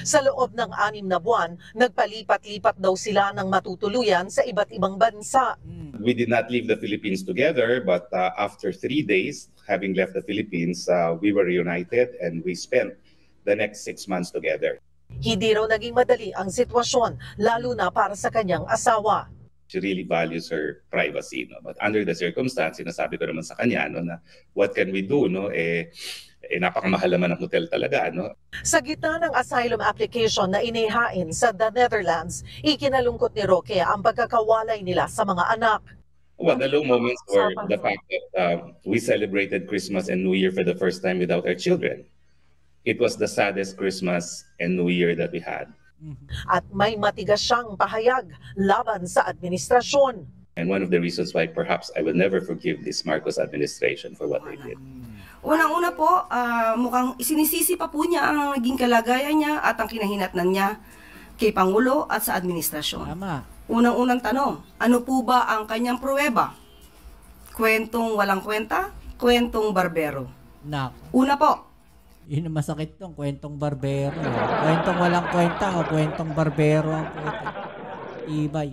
Sa loob ng 6 na buwan, nagpalipat-lipat daw sila ng matutuluyan sa iba't ibang bansa. We did not leave the Philippines together, but after 3 days, having left the Philippines, we were reunited and we spent the next 6 months together. Hindi raw naging madali ang sitwasyon, lalo na para sa kanyang asawa. She really values her privacy, no? But under the circumstance, sinasabi ko naman sa kanya, no, na what can we do, no? Napakamahal naman ang hotel talaga, no? Sa gitna ng asylum application na inihain sa the Netherlands, ikinalungkot ni Roque ang pagkakawalay nila sa mga anak. Well, the low moments were the fact that we celebrated Christmas and New Year for the first time without our children. It was the saddest Christmas and New Year that we had. At may matigas siyang pahayag laban sa administrasyon. And one of the reasons why perhaps I will never forgive this Marcos administration for what they did. Unang-una po, mukhang isinisisi pa po niya ang naging kalagayan niya at ang kinahinatnan niya kay Pangulo at sa administrasyon. Tama. Unang-unang tanong, ano po ba ang kanyang pruweba? Kwentong walang kwenta? Kwentong barbero? Una po, yun ang masakit tong kwentong barbero. Kwentong walang kwenta o kwentong barbero ang puto. Ibay.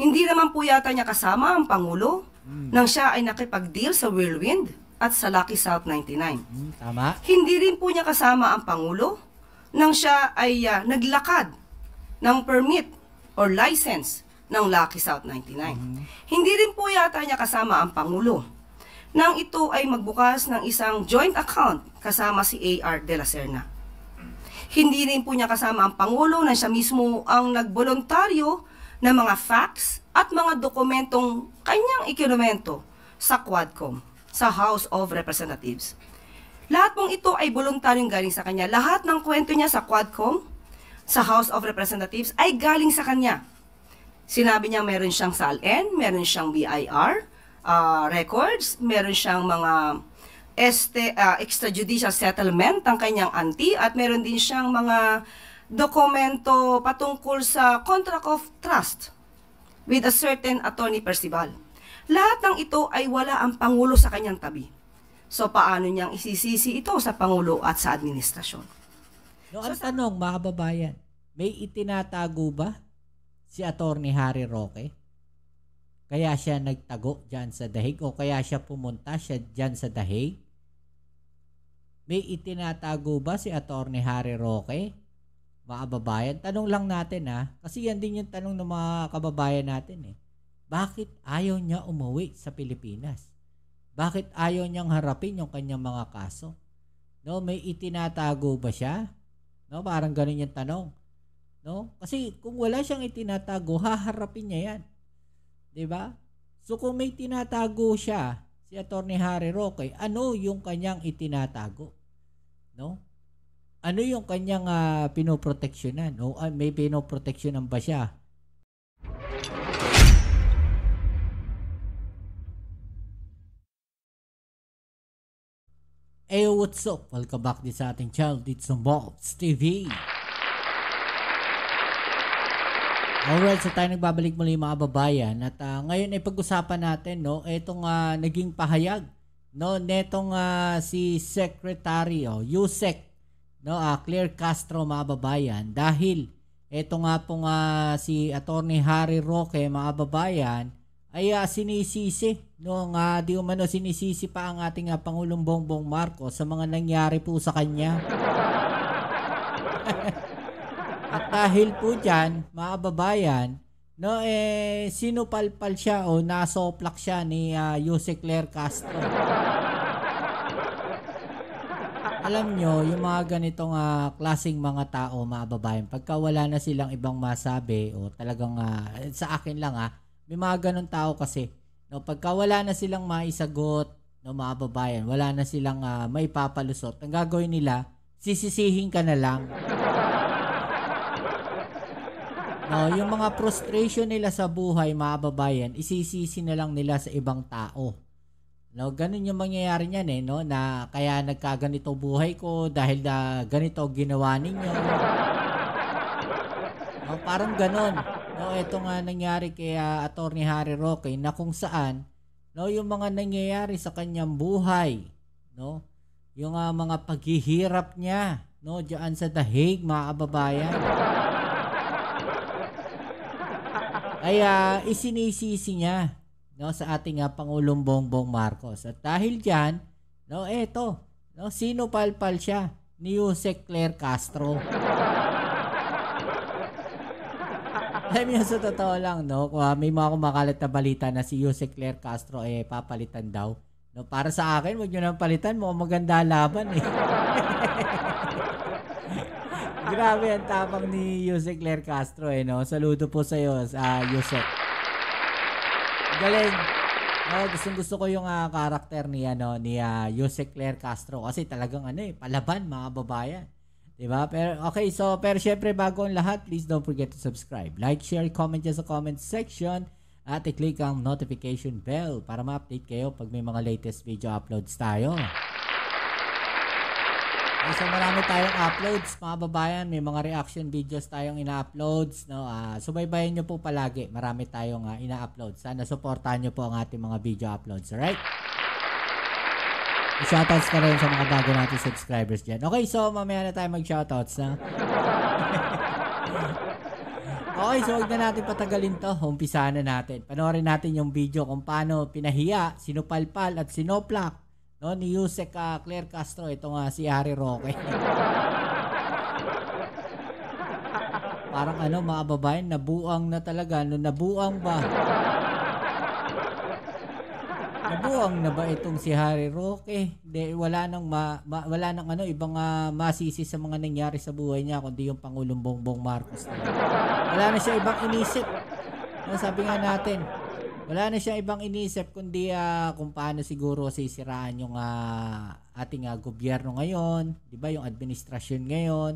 Hindi naman po yata niya kasama ang Pangulo nang siya ay nakipag-deal sa Whirlwind at sa Lucky South 99. Tama. Hindi rin po niya kasama ang Pangulo nang siya ay naglakad ng permit or license ng Lucky South 99. Hindi rin po yata niya kasama ang Pangulo nang ito ay magbukas ng isang joint account kasama si A.R. de la Serna. Hindi rin po niya kasama ang Pangulo na siya mismo ang nagboluntaryo ng mga facts at mga dokumentong kanyang ikinumento sa Quadcom, sa House of Representatives. Lahat pong ito ay voluntaryong galing sa kanya. Lahat ng kwento niya sa Quadcom, sa House of Representatives ay galing sa kanya. Sinabi niya meron siyang SALN, meron siyang BIR, records, meron siyang mga extrajudicial settlement ang kanyang auntie at meron din siyang mga dokumento patungkol sa contract of trust with a certain Attorney Percival. Lahat ng ito ay wala ang Pangulo sa kanyang tabi. So paano niyang isisisi ito sa Pangulo at sa administrasyon? No, ang tanong, mga kababayan, may itinatago ba si Attorney Harry Roque? Kaya siya nagtago dyan sa dahig o kaya siya pumunta siya dyan sa dahig? May itinatago ba si Attorney Harry Roque? Mga kababayan, tanong lang natin kasi yan din yung tanong ng mga kababayan natin Bakit ayaw niya umuwi sa Pilipinas? Bakit ayaw niyang harapin yung kanyang mga kaso? No, may itinatago ba siya? No, parang ganun yung tanong. No? Kasi kung wala siyang itinatago, haharapin niya yan. 'Di ba? So kung may tinatago siya, si Attorney Harry Roque, ano yung kanyang itinatago? No? Ano yung kanyang pinoproteksyonan? O may pinoproteksyonan ba siya? Hey, what's up? Welcome back din sa ating channel, Dito Bobs TV. Alright, so tayo nagbabalik muli mga kababayan at ngayon ay pag-usapan natin itong naging pahayag netong si Secretary Yusek Claire Castro mga kababayan, dahil ito nga pong si Attorney Harry Roque mga kababayan ay sinisisi di umano sinisisi pa ang ating Pangulong Bongbong Marcos sa mga nangyari po sa kanya. At dahil po dyan, mga kababayan, sinupalpal siya o nasoplak siya ni Yusek Claire Castro. Alam nyo, yung mga ganitong klaseng mga tao, mga kababayan, pagka wala na silang ibang masabi o talagang sa akin lang may mga ganun tao kasi, pagka wala na silang maisagot, mga kababayan, wala na silang maipapalusot, ang gagawin nila, sisisihin ka na lang. Yung mga frustration nila sa buhay, mga kababayan, isisisi na lang nila sa ibang tao. Ganun yung mangyayari niyan na kaya nagkaganito buhay ko dahil ganito ginawa ninyo. Parang ganun. Ito nga nangyari kay Attorney Harry Roque na kung saan yung mga nangyayari sa kanyang buhay, yung mga paghihirap niya no, diyan sa The Hague, mga kababayan. Kaya isinisisi niya, no, sa ating Pangulong Bongbong Marcos. At dahil diyan, no, eto, no, sinupalpal siya ni Yusek Claire Castro. Alam niyo, sa totoo lang, no, kung may mga kumakalat na balita na si Yusek Claire Castro papalitan daw. No, para sa akin, wag niyo nang palitan, mukhang maganda laban eh. Grabe ang tapang ni Yusek Claire Castro no. Saludo po sa iyo, Yusek. Galing. No, gusto ko yung karakter ni Yusek Claire Castro kasi talagang palaban, mga babayan. 'Di ba? Pero okay, pero syempre bago ang lahat, please don't forget to subscribe. Like, share, comment dyan sa comment section at i-click ang notification bell para ma-update kayo pag may mga latest video uploads tayo. So marami tayong uploads, mga babayan. May mga reaction videos tayong ina-uploads, no? Subaybayan nyo po palagi. Marami tayong ina-upload. Sana supportahan nyo po ang ating mga video uploads, alright? Shoutouts na rin sa mga bago natin subscribers dyan. Okay, so mamaya na tayo mag-shoutouts na. Okay, so huwag na natin patagalin to. Umpisahan na natin. Panoorin natin yung video kung paano pinahiya, sinupalpal at sinoplak, no, ni Yusek Claire Castro, ito nga si Harry Roque. Parang mga babayan, nabuang na talaga. Nabuang ba? Nabuang na ba itong si Harry Roque? Wala nang ibang masisi sa mga nangyari sa buhay niya kundi yung Pangulong Bongbong Marcos. Wala na siya ibang inisip. Sabi nga natin, wala na siya ibang inisip kundi kung paano siguro sisiraan yung ating gobyerno ngayon, 'di ba, yung administrasyon ngayon,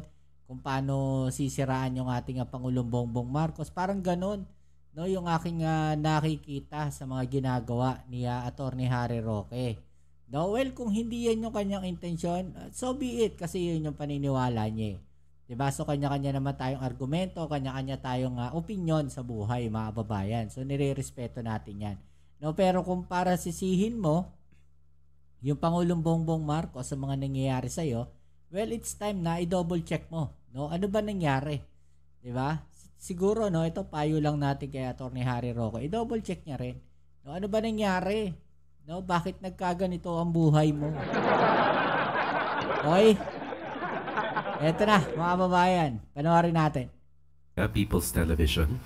kung paano sisiraan yung ating Pangulong Bongbong Marcos. Parang ganoon, no, yung aking nakikita sa mga ginagawa ni Attorney Harry Roque. No, well, kung hindi yan yung kanyang intensyon, so be it, kasi yun yung paniniwala niya. Diba? So, kanya-kanya naman tayong argumento, kanya-kanya tayong opinion sa buhay, mga babayan. So, nire-respeto natin yan. No, pero kung para sisihin mo yung Pangulong Bongbong Marcos sa mga nangyayari sa'yo, well, it's time na i-double check mo. No? Ano ba nangyari? Diba? Siguro, no, ito payo lang natin kay Atty. Harry Roque. I-double check niya rin. No, ano ba nangyari? No, bakit nagkaganito ang buhay mo? Okay? Eto na, mga babayan. Panoorin natin. People's Television.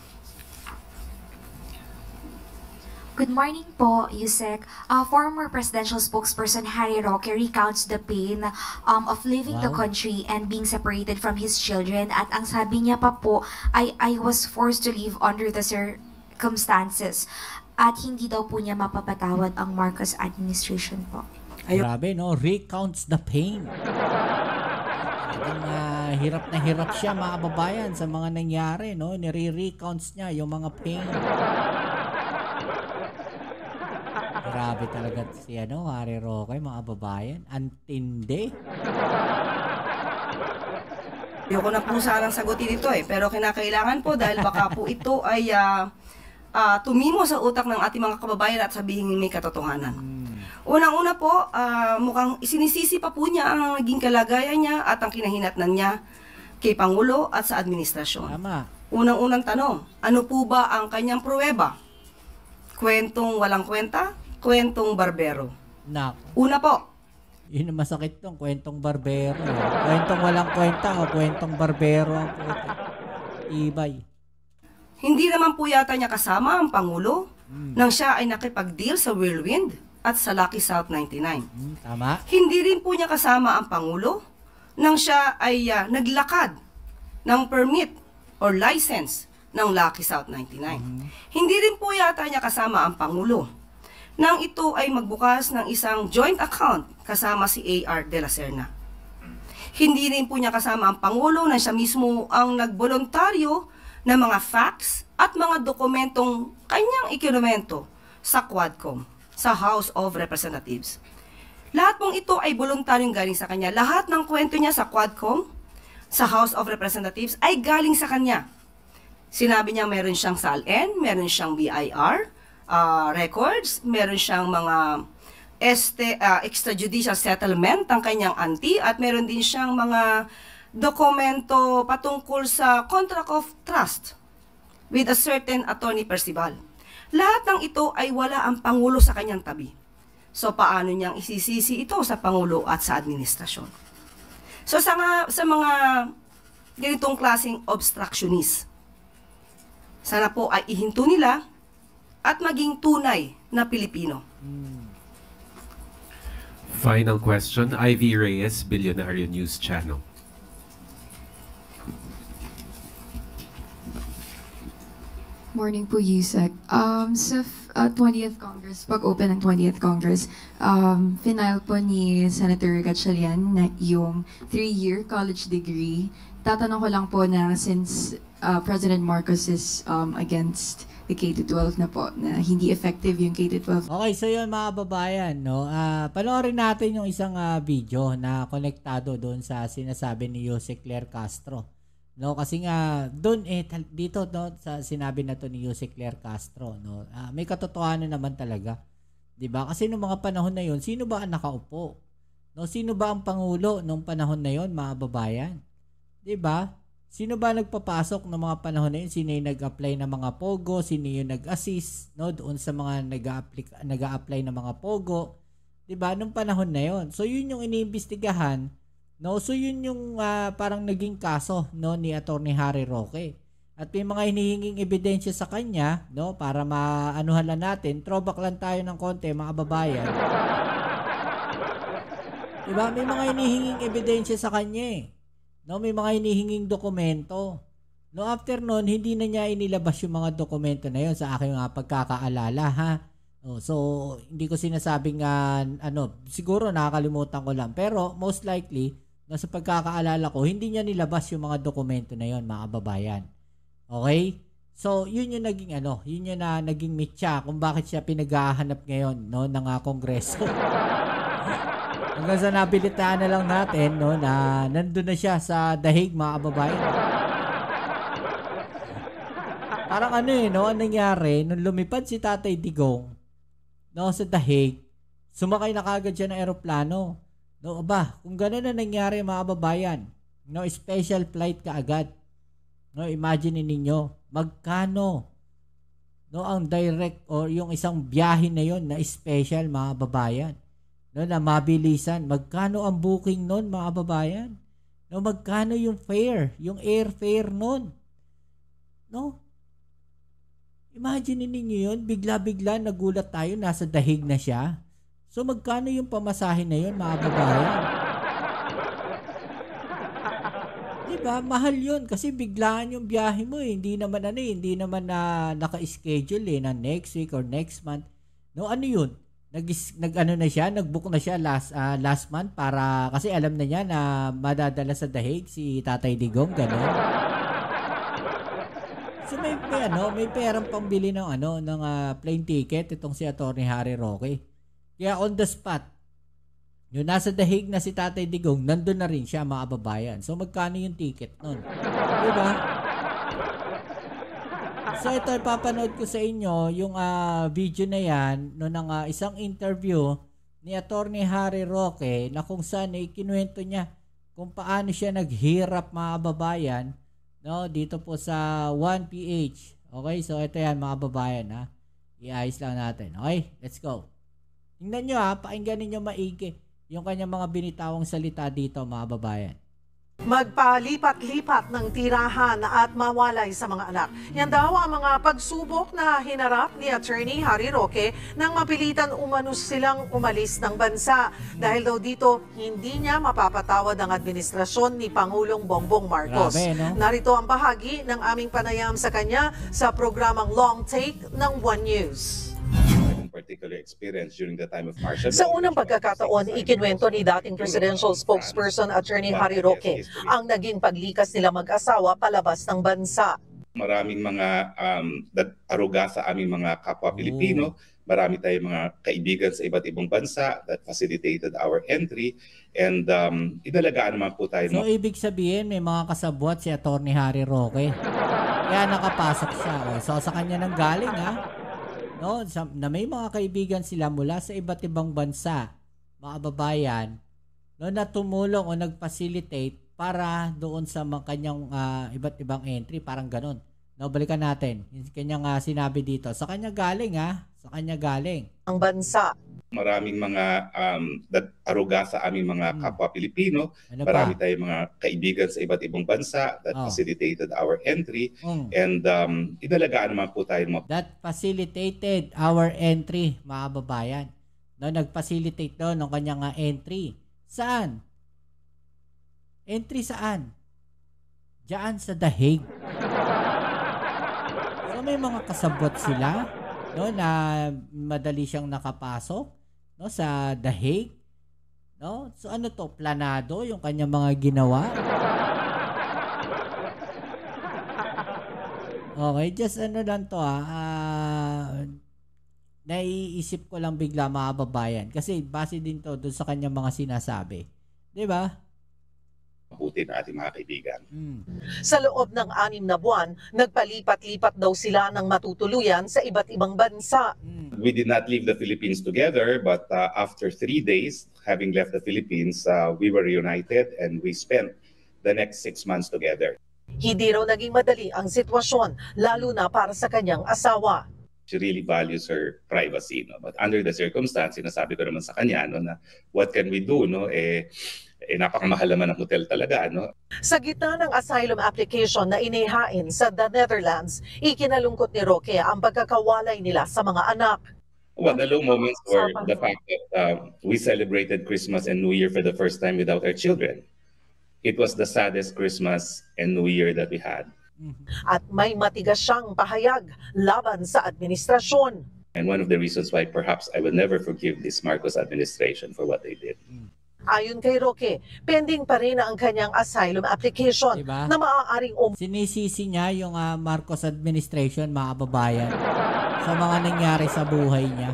Good morning po, Yusek. Former presidential spokesperson Harry Roque recounts the pain of leaving the country and being separated from his children. At ang sabi niya pa po ay, I was forced to leave under the circumstances. At hindi daw po niya mapapatawad ang Marcos administration po. Grabe, no? Recounts the pain. Hirap na hirap siya, mga babayan, sa mga nangyari, no? Nire-recounts niya yung mga pain. Grabe talaga si Harry Roque, mga babayan. Antindi. Ayoko na po sanang sagutin ito pero kinakailangan po dahil baka po ito ay tumimo sa utak ng ating mga kababayan at sabihin may katotohanan. Unang-una po, mukhang isinisisi pa po niya ang naging kalagayan niya at ang kinahinatnan niya kay Pangulo at sa administrasyon. Tama. Unang-unang tanong, ano po ba ang kanyang pruweba? Kwentong walang kwenta? Kwentong barbero? Una po. Yun ang masakit tong kwentong barbero. Kwentong walang kwenta o kwentong barbero ang puto. Ibay. Hindi naman po yata niya kasama ang Pangulo nang siya ay nakipag-deal sa Whirlwind at sa Lucky South 99. Tama. Hindi rin po niya kasama ang Pangulo nang siya ay naglakad ng permit or license ng Lucky South 99. Hindi rin po yata niya kasama ang Pangulo nang ito ay magbukas ng isang joint account kasama si A.R. de la Serna. Hindi rin po niya kasama ang Pangulo nang siya mismo ang nagboluntaryo ng mga facts at mga dokumentong kanyang ikinumento sa Quadcom, sa House of Representatives. Lahat pong ito ay voluntaryong galing sa kanya. Lahat ng kwento niya sa Quadcom, sa House of Representatives, ay galing sa kanya. Sinabi niya meron siyang SALN, meron siyang BIR records, meron siyang mga extrajudicial settlement ng kanyang auntie at meron din siyang mga dokumento patungkol sa contract of trust with a certain Attorney Percival. Lahat ng ito ay wala ang Pangulo sa kanyang tabi. So paano niyang isisisi ito sa Pangulo at sa administrasyon? So sa mga ganitong klaseng obstructionist, sana po ay ihinto nila at maging tunay na Pilipino. Final question, Ivy Reyes, Billionaire News Channel. Morning po, Yusek. Sa 20th Congress, pag-open ng 20th Congress, final po ni Senator Gatchalian na yung 3-year college degree. Tatanong ko lang po na since President Marcos is against the K-12 na po, na hindi effective yung K-12. Okay, so yun mga babayan, no? Panoorin natin yung isang video na konektado doon sa sinasabi ni Jose Claire Castro. No, kasi nga doon dito no, sa sinabi na to ni Jose Claire Castro, no. May katotohanan naman talaga. 'Di ba? Kasi noong mga panahon na 'yon, sino ba ang nakaupo? No, sino ba ang pangulo nung panahon na 'yon, mga babayan? 'Di ba? Sino ba nagpapasok ng mga panahon na 'yon? Sino yung nag-apply ng mga pogo? Sino yung nag-assist, no, doon sa mga nag-a-apply ng mga pogo? 'Di ba? Nung panahon na 'yon. So 'yun yung iniimbestigahan. No, so yun yung parang naging kaso, no, ni Attorney Harry Roque. At may mga hinihinging ebidensya sa kanya, no, para maanuhan lang natin. Throwback lang tayo ng konti, mga babayan. Diba? May mga hinihinging ebidensya sa kanya eh. No, may mga hinihinging dokumento. No, after nun, hindi na niya inilabas yung mga dokumento na yun sa aking pagkakaalala, ha. So, hindi ko sinasabing siguro nakakalimutan ko lang. Pero most likely, sa pagkakaalala ko, hindi niya nilabas yung mga dokumento na yon, mga kababayan. Okay? So, yun yung naging yun yung naging mitya kung bakit siya pinaghahanap ngayon, no, ng Kongreso. Hanggang sa nabilitaan na lang natin, no, na nandun na siya sa dahig, mga kababayan. Parang no, anong nangyari, nung lumipad si Tatay Digong, no, sa dahig, sumakay na kagad siya ng eroplano. No, kung gano'n na nangyari, mga babayan, no, special flight ka agad. No, imagine ninyo, magkano, no, ang direct or yung isang biyahe na yon na special, mga babayan. No, na mabilisan, magkano ang booking nun, mga babayan? No, magkano yung fare, yung airfare nun? No? Imagine ninyo yun, bigla-bigla nagulat tayo, nasa dahig na siya. So magkano yung pamasahe na yun, mga babayan? Diba? Mahal yun kasi biglaan yung biyahe mo eh. Hindi naman naka-schedule na next week or next month. No, ano yun? Nag-book na siya last month para kasi alam na niya na madadala sa dahig si Tatay Digong, gano'n. So may perang pambili ng plane ticket itong si Attorney Harry Roque. Kaya on the spot, yung nasa dahig na si Tatay Digong, nandun na rin siya, mga kababayan. So magkano yung ticket nun? Diba? So ito, ipapanood ko sa inyo yung video na yan no, ng isang interview ni Attorney Harry Roque na kung saan ikinuwento niya kung paano siya naghirap, mga kababayan, no, dito po sa 1PH. Okay, so ito yan, mga kababayan, ha. I-ayos lang natin. Okay, let's go. Tingnan nyo pakinggan ninyo maigi yung kanyang mga binitawang salita dito, mga babayan. Magpalipat-lipat ng tirahan at mawalay sa mga anak. Yan daw ang mga pagsubok na hinarap ni Attorney Harry Roque nang mapilitan umanos silang umalis ng bansa. Dahil daw dito, hindi niya mapapatawad ang administrasyon ni Pangulong Bongbong Marcos. Grabe, no? Narito ang bahagi ng aming panayam sa kanya sa programang Long Take ng One News. Particular experience during the time of martial law. Sa unang pagkakataon, ikinwento ni dating presidential spokesperson Attorney Harry Roque ang naging paglikas nila mag-asawa palabas ng bansa. Maraming mga aruga sa aming mga kapwa Pilipino. Marami tayong mga kaibigan sa iba't ibang bansa that facilitated our entry. And inalagaan naman po tayo. So, ibig sabihin, may mga kasabwat si Attorney Harry Roque. Kaya nakapasok siya. So, sa kanya nang galing, ha? no, na may mga kaibigan sila mula sa iba't ibang bansa, mga kababayan, no, na tumulong o nag-facilitate para doon sa mga kanyang iba't ibang entry, parang ganun. No, balikan natin. Yung kanyang sinabi dito. Sa kanya galing sa kanya galing. Ang bansa. Maraming mga aruga sa aming mga kapwa Pilipino. Ano Marami pa? tayong mga kaibigan sa iba't ibang bansa that facilitated our entry. And inalagaan naman po tayo That facilitated our entry, mga kababayan. No, nag-facilitate doon ng kanyang entry. Saan? Entry saan? Diyan sa The Hague. So may mga kasabot sila, no, na madali siyang nakapasok, no, sa The Hague. No? So ano to? Planado yung kanyang mga ginawa. Okay, just ano lang to naiisip ko lang bigla, mga kababayan, kasi base din to doon sa kanyang mga sinasabi. 'Di ba? mabuti na ating mga kaibigan. Sa loob ng 6 na buwan, nagpalipat-lipat daw sila ng matutuluyan sa iba't ibang bansa. We did not leave the Philippines together, but after 3 days, having left the Philippines, we were reunited and we spent the next 6 months together. Hindi raw naging madali ang sitwasyon, lalo na para sa kanyang asawa. She really values her privacy, no? But under the circumstance, sinasabi ko naman sa kanya, no, na what can we do, no? Napakamahal naman ang hotel talaga, no? Sa gitna ng asylum application na inihain sa the Netherlands, ikinalungkot ni Roque ang pagkakawalay nila sa mga anak. Well, the low moments were the fact that we celebrated Christmas and New Year for the first time without our children. It was the saddest Christmas and New Year that we had. At may matigas siyang pahayag laban sa administrasyon. And one of the reasons why perhaps I will never forgive this Marcos administration for what they did. Ayon kay Roque, pending pa rin ang kanyang asylum application, diba? Na maaaring sinisisi niya yung Marcos administration, mga kababayan, sa mga nangyari sa buhay niya.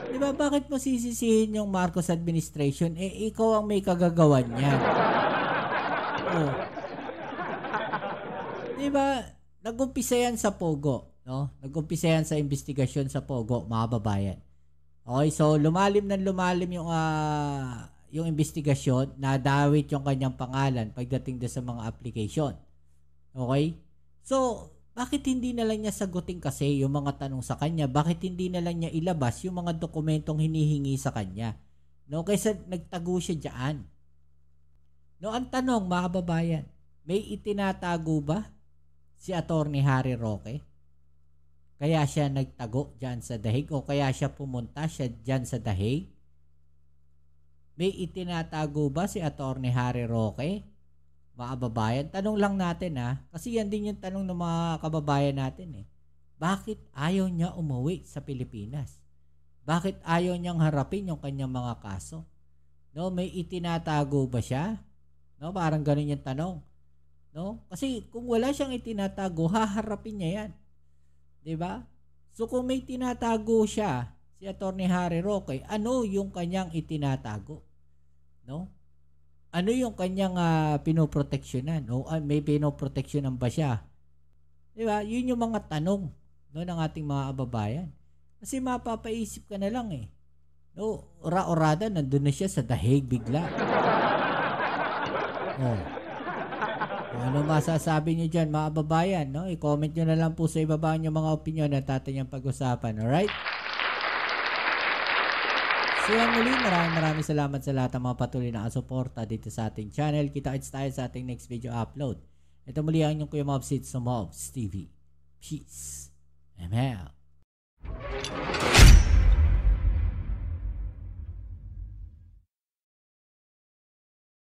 Diba, bakit mo sisisihin yung Marcos administration? Ikaw ang may kagagawan niya. Oh. Diba, nag-umpisa yan sa Pogo, no? Nag-umpisa yan sa investigasyon sa Pogo, mga kababayan. Okay, so lumalim yung investigasyon, nadawit yung kanyang pangalan pagdating doon sa mga application. Okay? So, bakit hindi na lang niya sagutin kasi yung mga tanong sa kanya? Bakit hindi na lang niya ilabas yung mga dokumentong hinihingi sa kanya? No, kaysa nagtago siya diyan. No, ang tanong, mga kababayan, may itinatago ba si Attorney Harry Roque? Kaya siya nagtago dyan sa The Hague o kaya siya pumunta dyan sa The Hague? May itinatago ba si Attorney Harry Roque? Mga kababayan, tanong lang natin kasi yan din yung tanong ng mga kababayan natin Bakit ayaw niya umuwi sa Pilipinas? Bakit ayaw niyang harapin yung kanyang mga kaso? No, may itinatago ba siya? No, parang ganun yung tanong. No? Kasi kung wala siyang itinatago, haharapin niya yan. 'Di ba? So kung may tinatago siya, si Attorney Harry Roque, ano yung kanyang itinatago? No? Ano yung kanyang pinoproteksyonan? O may pinoproteksyonan ba siya? 'Di ba? Yun yung mga tanong ng ating mga kababayan. Kasi mapapaisip ka na lang No, ora-orada nandun na siya sa The Hague bigla. Ano masasabi niyo dyan, mga kababayan? No? I-comment nyo na lang po sa ibaba yung mga opinion na tatanyang pag-usapan. Alright? So yan muli, maraming salamat sa lahat ng mga patuloy na kasuporta dito sa ating channel. Kita-kits tayo sa ating next video upload. Ito muli ang inyong Kuya Mobs, it's Mobs TV. Peace. ML.